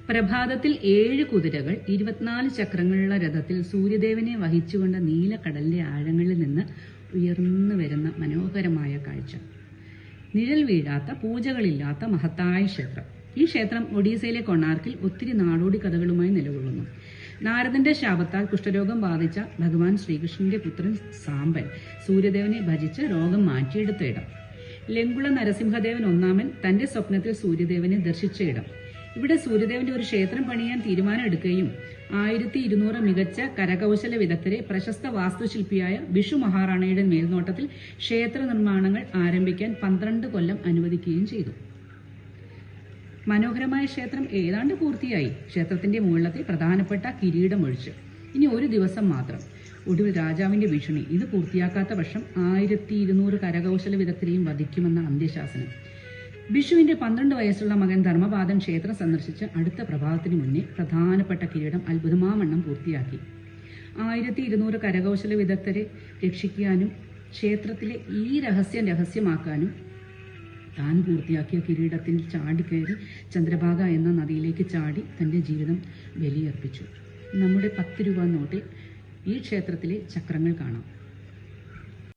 പ്രഭാതത്തിൽ 7 കുതിരകൾ 24 ചക്രങ്ങളുള്ള രഥത്തിൽ സൂര്യദേവനെ വഹിച്ചുകൊണ്ട് നീലക്കടലിന്റെ ആഴങ്ങളിൽ നിന്ന് ഉയർന്നു വരുന്ന മനോഹരമായ കാഴ്ച. നിഴൽ വീഴാത്ത, പൂജകളില്ലാത്ത മഹത്തായ ക്ഷേത്രം. ഈ ക്ഷേത്രം ഒഡീസയിലെ കൊണാർക്കിൽ ഒത്തിരി നാടോടി കഥകളുമായി നിലകൊള്ളുന്നു. നാരദന്റെ ശാപത്താൽ കുഷ്ഠരോഗം ബാധിച്ച ഭഗവാൻ ശ്രീകൃഷ്ണന്റെ പുത്രൻ സാമ്പൻ സൂര്യദേവനെ ഭജിച്ച് രോഗം മാറ്റിയെടുത്ത ഇടം. ലങ്കുള നരസിംഹദേവൻ ഒന്നാമൻ തന്റെ സ്വപ്നത്തിൽ സൂര്യദേവനെ ദർശിച്ച ഇടം. ഇവിടെ സൂര്യദേവന്റെ ഒരു ക്ഷേത്രം പണിയാൻ തീരുമാനമെടുക്കുകയും 1200 മികച്ച കരകൗശല വിദഗ്ധരെ പ്രശസ്ത വാസ്തുശില്പിയായ ബിഷു മഹാറാണയുടെ മേൽനോട്ടത്തിൽ ക്ഷേത്ര നിർമ്മാണങ്ങൾ ആരംഭിക്കാൻ 12 കൊല്ലം അനുവദിക്കുകയും ചെയ്തു. മനോഹരമായ ക്ഷേത്രം ഏതാണ്ട് പൂർത്തിയായി. ക്ഷേത്രത്തിന്റെ മുകളിലത്തെ പ്രധാനപ്പെട്ട കിരീടം ഒഴിച്ച് ഇനി ഒരു ദിവസം മാത്രം. ഒടുവിൽ രാജാവിന്റെ ഭീഷണി, ഇത് പൂർത്തിയാക്കാത്ത പക്ഷം 1200 കരകൗശല വിദഗ്ധരെയും വധിക്കുമെന്ന അന്ത്യശാസനം. ബിഷുവിന്റെ 12 വയസ്സുള്ള മകൻ ധർമ്മപാദൻ ക്ഷേത്രം സന്ദർശിച്ച് അടുത്ത പ്രഭാതത്തിനു മുന്നേ പ്രധാനപ്പെട്ട കിരീടം അത്ഭുതമാവണ്ണം പൂർത്തിയാക്കി. 1200 കരകൗശല വിദഗ്ധരെ രക്ഷിക്കാനും ക്ഷേത്രത്തിലെ ഈ രഹസ്യമാക്കാനും താൻ പൂർത്തിയാക്കിയ കിരീടത്തിൽ ചാടിക്കയറി ചന്ദ്രഭാഗ എന്ന നദിയിലേക്ക് ചാടി തന്റെ ജീവിതം ബലിയർപ്പിച്ചു. നമ്മുടെ 10 രൂപ നോട്ടിൽ ഈ ക്ഷേത്രത്തിലെ ചക്രങ്ങൾ കാണാം.